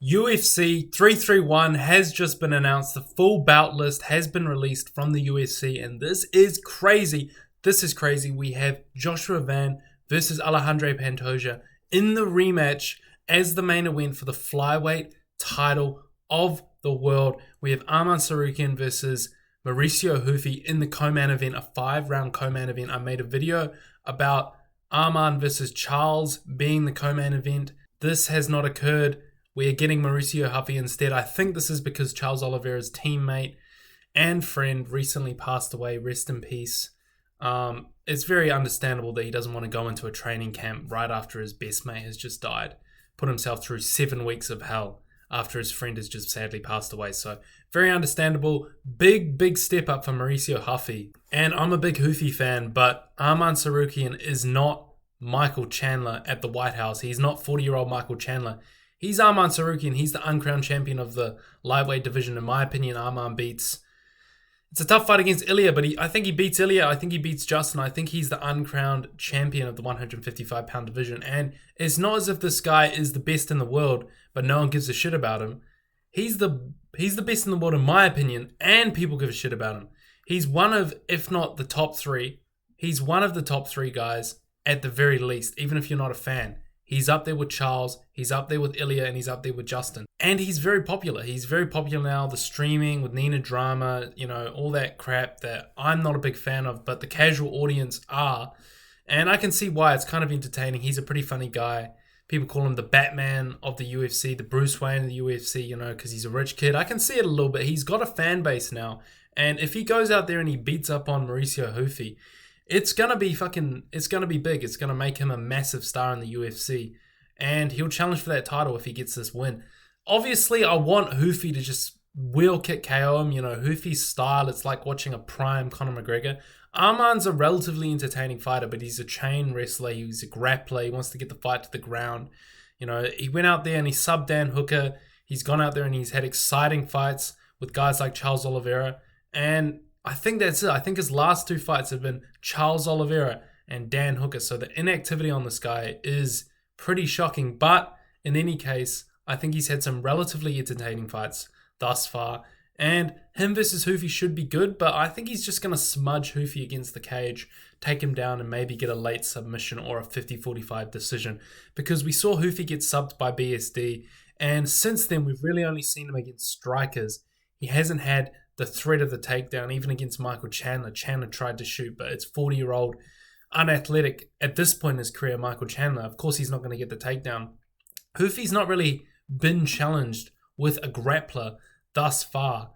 UFC 331 has just been announced. The full bout list has been released from the UFC, and this is crazy. This is crazy. We have Joshua Van versus Alexandre Pantoja in the rematch as the main event for the flyweight title of the world. We have Arman Tsarukyan versus Mauricio Ruffy in the co-main event, a 5-round co-main event. I made a video about Arman versus Charles being the co-main event. This has not occurred. We're getting Mauricio Ruffy instead. I think this is because Charles Oliveira's teammate and friend recently passed away. Rest in peace. It's very understandable that he doesn't want to go into a training camp right after his best mate has just died. Put himself through 7 weeks of hell after his friend has just sadly passed away. So very understandable. Big step up for Mauricio Ruffy. And I'm a big Ruffy fan, but Arman Tsarukyan is not Michael Chandler at the White House. He's not 40-year-old Michael Chandler. He's Arman Tsarukyan. He's the uncrowned champion of the lightweight division. In my opinion, Arman beats... It's a tough fight against Ilya, but I think he beats Ilya. I think he beats Justin. I think he's the uncrowned champion of the 155-pound division. And it's not as if this guy is the best in the world, but no one gives a shit about him. He's the best in the world, in my opinion, and people give a shit about him. He's one of, if not the top three, he's one of the top three guys at the very least, even if you're not a fan. He's up there with Charles, he's up there with Ilya, and he's up there with Justin. And he's very popular. He's very popular now. The streaming with Nina Drama, all that crap that I'm not a big fan of, but the casual audience are. And I can see why. It's kind of entertaining. He's a pretty funny guy. People call him the Batman of the UFC, the Bruce Wayne of the UFC, because he's a rich kid. I can see it a little bit. He's got a fan base now. And if he goes out there and he beats up on Mauricio Ruffy, it's going to be big. It's going to make him a massive star in the UFC. And he'll challenge for that title if he gets this win. Obviously, I want Ruffy to just wheel kick KO him. Ruffy's style, it's like watching a prime Conor McGregor. Arman's a relatively entertaining fighter, but he's a chain wrestler. He's a grappler. He wants to get the fight to the ground. He went out there and he subbed Dan Hooker. He's gone out there and he's had exciting fights with guys like Charles Oliveira. And I think that's it. I think his last 2 fights have been Charles Oliveira and Dan Hooker. So the inactivity on this guy is pretty shocking. But in any case, I think he's had some relatively entertaining fights thus far. And him versus Ruffy should be good, but I think he's just going to smudge Ruffy against the cage, take him down and maybe get a late submission or a 50-45 decision. Because we saw Ruffy get subbed by BSD, and since then we've really only seen him against strikers. He hasn't had the threat of the takedown, even against Michael Chandler. Chandler tried to shoot, but it's 40-year-old, unathletic, at this point in his career, Michael Chandler. Of course he's not going to get the takedown. Ruffy's not really been challenged with a grappler thus far.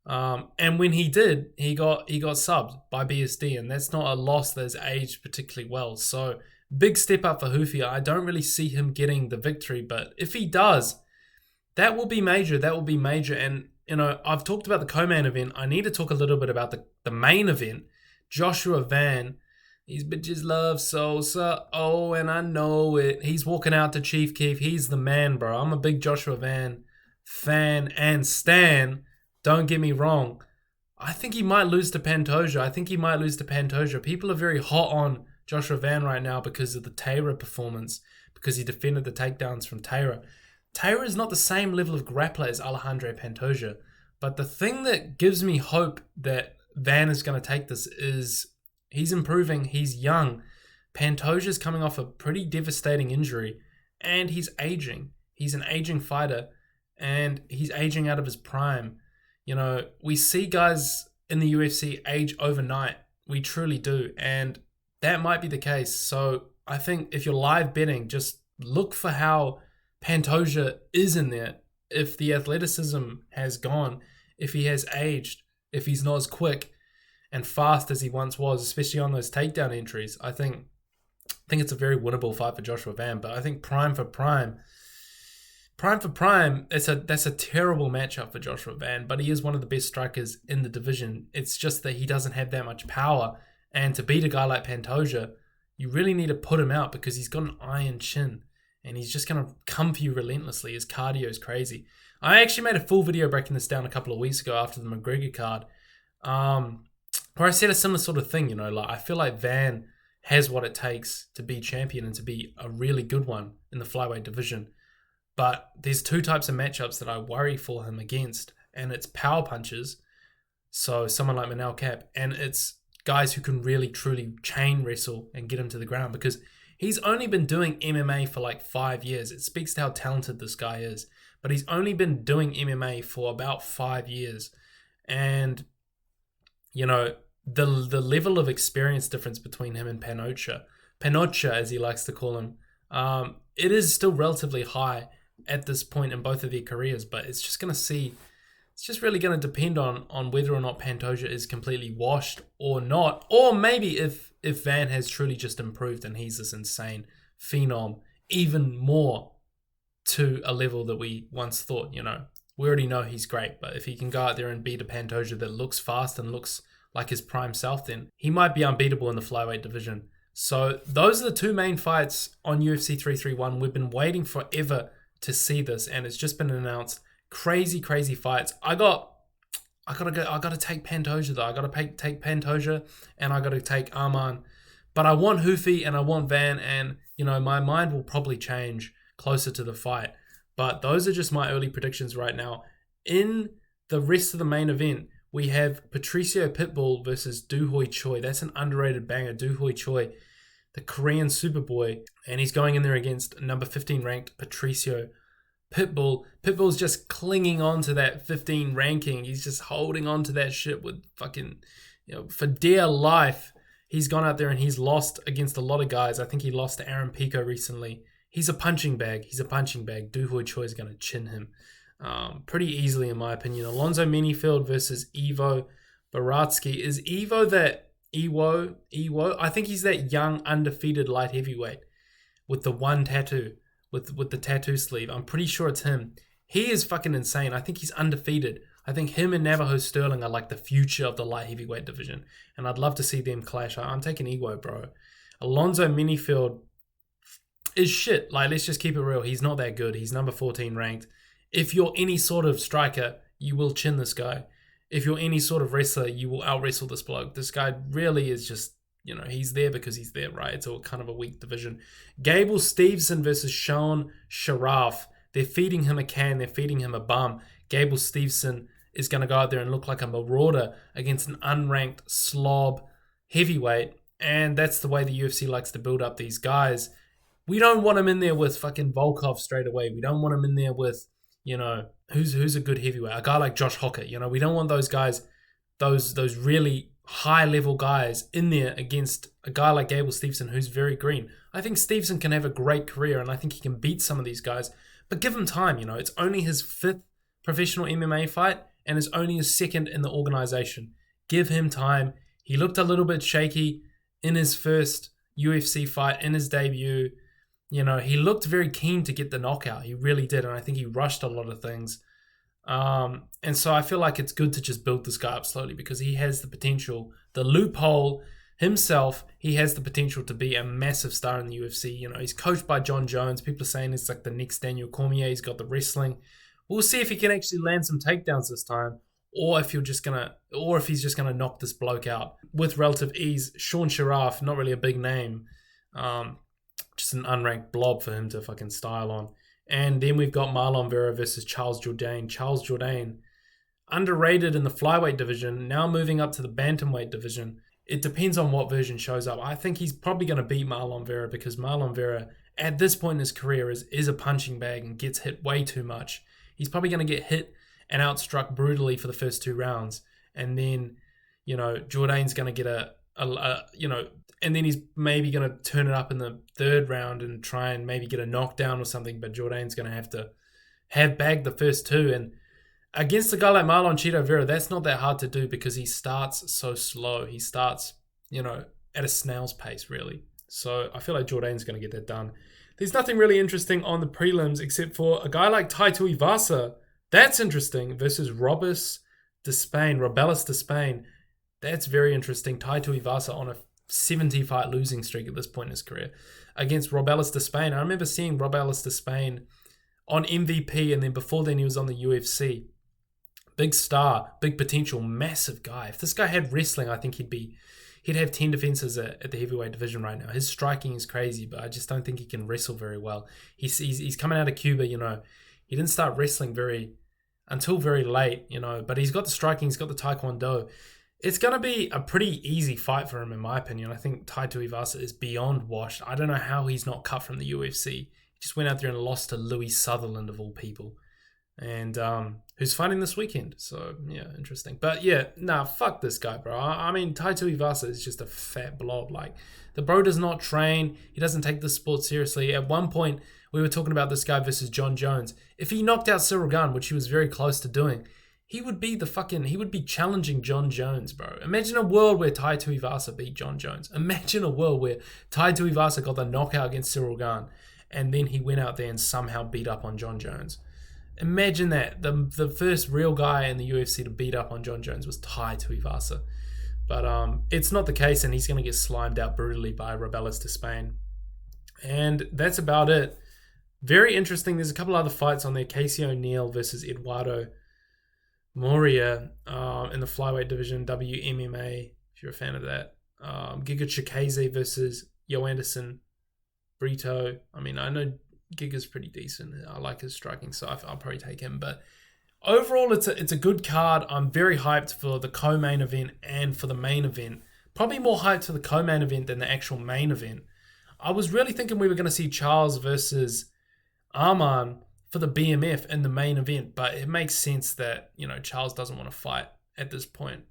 And when he did, he got subbed by BSD, and that's not a loss that has aged particularly well. So big step up for Ruffy. I don't really see him getting the victory, but if he does, that will be major. And I've talked about the co-main event. I need to talk a little bit about the main event. Joshua Van, these bitches love Sosa. Oh, and I know it. He's walking out to Chief Keef. He's the man, bro. I'm a big Joshua Van fan and stan. Don't get me wrong. I think he might lose to Pantoja. People are very hot on Joshua Van right now because of the Taylor performance, because he defended the takedowns from Taylor. Taylor is not the same level of grappler as Alexandre Pantoja. But the thing that gives me hope that Van is going to take this is he's improving. He's young. Pantoja's coming off a pretty devastating injury, and he's aging. He's an aging fighter, and he's aging out of his prime. We see guys in the UFC age overnight. We truly do. And that might be the case. So I think if you're live betting, just look for how Pantoja is in there. If the athleticism has gone, if he has aged, if he's not as quick and fast as he once was, especially on those takedown entries, I think it's a very winnable fight for Joshua Van. But I think prime for prime, that's a terrible matchup for Joshua Van, but he is one of the best strikers in the division. It's just that he doesn't have that much power. And to beat a guy like Pantoja, you really need to put him out because he's got an iron chin. And he's just going to come for you relentlessly. His cardio is crazy. I actually made a full video breaking this down a couple of weeks ago after the McGregor card, where I said a similar sort of thing. I feel like Van has what it takes to be champion and to be a really good one in the flyweight division. But there's two types of matchups that I worry for him against, and it's power punches, so someone like Manel Cap, and it's guys who can really truly chain wrestle and get him to the ground, because he's only been doing MMA for like 5 years. It speaks to how talented this guy is, but he's only been doing MMA for about 5 years, and you know the level of experience difference between him and Pantoja as he likes to call him, it is still relatively high at this point in both of their careers, but it's just really going to depend on whether or not Pantoja is completely washed or not, or maybe if Van has truly just improved and he's this insane phenom even more to a level that we once thought. We already know he's great, but if he can go out there and beat a Pantoja that looks fast and looks like his prime self, then he might be unbeatable in the flyweight division. So those are the two main fights on UFC 331. We've been waiting forever to see this, and it's just been announced. Crazy fights. I gotta take Pantoja though. I gotta take Pantoja, and I gotta take Arman. But I want Ruffy and I want Van, and my mind will probably change closer to the fight. But those are just my early predictions right now. In the rest of the main event, we have Patricio Pitbull versus Do Hoi Choi. That's an underrated banger. Do Hoi Choi, the Korean Superboy, and he's going in there against number 15 ranked Patricio Pitbull. Pitbull's just clinging on to that 15 ranking. He's just holding on to that shit with fucking, for dear life. He's gone out there and he's lost against a lot of guys. I think he lost to Aaron Pico recently. He's a punching bag. Do Hoi Choi is going to chin him pretty easily, in my opinion. Alonzo Menifield versus Ivo Baratsky. Is Ivo that Iwo? I think he's that young, undefeated light heavyweight with the one tattoo, with the tattoo sleeve. I'm pretty sure it's him. He is fucking insane. I think he's undefeated. I think him and Navajo Sterling are like the future of the light heavyweight division, and I'd love to see them clash. I'm taking Iwo, bro. Alonzo Menifield is shit. Like, let's just keep it real. He's not that good. He's number 14 ranked. If you're any sort of striker, you will chin this guy. If you're any sort of wrestler, you will out-wrestle this bloke. This guy really is just, he's there because he's there, right? It's all kind of a weak division. Gable Stevenson versus Sean Sharaf. They're feeding him a can. They're feeding him a bum. Gable Stevenson is going to go out there and look like a marauder against an unranked slob heavyweight. And that's the way the UFC likes to build up these guys. We don't want him in there with fucking Volkov straight away. We don't want him in there with, who's a good heavyweight? A guy like Josh Hockett. We don't want those guys, those really high-level guys in there against a guy like Gable Stevenson, who's very green. I think Stevenson can have a great career, and I think he can beat some of these guys. But give him time, It's only his 5th professional MMA fight, and it's only his 2nd in the organization. Give him time. He looked a little bit shaky in his first UFC fight, in his debut. He looked very keen to get the knockout. He really did, and I think he rushed a lot of things. And so I feel like it's good to just build this guy up slowly, because he has the potential. The loophole himself, he has the potential to be a massive star in the UFC. He's coached by John Jones. People are saying it's like the next Daniel Cormier. He's got the wrestling. We'll see if he can actually land some takedowns this time, or if he's just gonna knock this bloke out with relative ease. Sean Sharaf, not really a big name. Just an unranked blob for him to fucking style on. And then we've got Marlon Vera versus Charles Jourdain. Charles Jourdain, underrated in the flyweight division, now moving up to the bantamweight division. It depends on what version shows up. I think he's probably going to beat Marlon Vera, because Marlon Vera, at this point in his career, is a punching bag and gets hit way too much. He's probably going to get hit and outstruck brutally for the first 2 rounds. And then, Jourdain's going to get and then he's maybe going to turn it up in the 3rd round and try and maybe get a knockdown or something, but Jourdain's going to have bagged the first 2. And against a guy like Marlon Cheeto Vera, that's not that hard to do, because he starts so slow. He starts, at a snail's pace, really. So I feel like Jourdain's going to get that done. There's nothing really interesting on the prelims except for a guy like Taito Ivasa. That's interesting, versus Robelis Despain. That's very interesting. Taito Ivasa on a 70-fight losing streak at this point in his career against Robelis Despain. I remember seeing Robelis Despain on MVP, and then before then he was on the UFC. Big star, big potential, massive guy. If this guy had wrestling, I think he'd be he'd have 10 defenses at the heavyweight division right now. His striking is crazy, but I just don't think he can wrestle very well. He's coming out of Cuba, he didn't start wrestling until very late, but he's got the striking, he's got the taekwondo. It's going to be a pretty easy fight for him, in my opinion. I think Tai Tuivasa is beyond washed. I don't know how he's not cut from the UFC. He just went out there and lost to Louis Sutherland, of all people. And who's fighting this weekend. So, yeah, interesting. But, yeah, fuck this guy, bro. I mean, Tai Tuivasa is just a fat blob. Like, the bro does not train. He doesn't take the sport seriously. At one point, we were talking about this guy versus John Jones. If he knocked out Cyril Gane, which he was very close to doing, he would be challenging John Jones, bro. Imagine a world where Tai Tuivasa beat John Jones. Imagine a world where Tai Tuivasa got the knockout against Cyril Gane, and then he went out there and somehow beat up on John Jones. Imagine that. The first real guy in the UFC to beat up on John Jones was Tai Tuivasa. But it's not the case, and he's going to get slimed out brutally by Robelis de Spain. And that's about it. Very interesting. There's a couple other fights on there. Casey O'Neill versus Eduardo Moria in the flyweight division, WMMA, if you're a fan of that. Giga Chikadze versus Yoanderson Brito. I mean, I know Giga's pretty decent. I like his striking, so I'll probably take him. But overall, it's a good card. I'm very hyped for the co-main event and for the main event. Probably more hyped for the co-main event than the actual main event. I was really thinking we were going to see Charles versus Arman for the BMF in the main event, but it makes sense that, Charles doesn't want to fight at this point.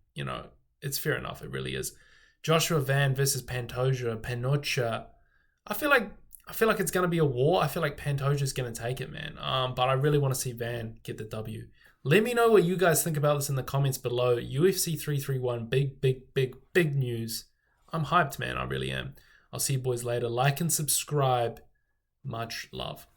It's fair enough. It really is. Joshua Van versus Pantoja. I feel like it's going to be a war. I feel like Pantoja's going to take it, man. But I really want to see Van get the W. Let me know what you guys think about this in the comments below. UFC 331, big news. I'm hyped, man. I really am. I'll see you boys later. Like and subscribe. Much love.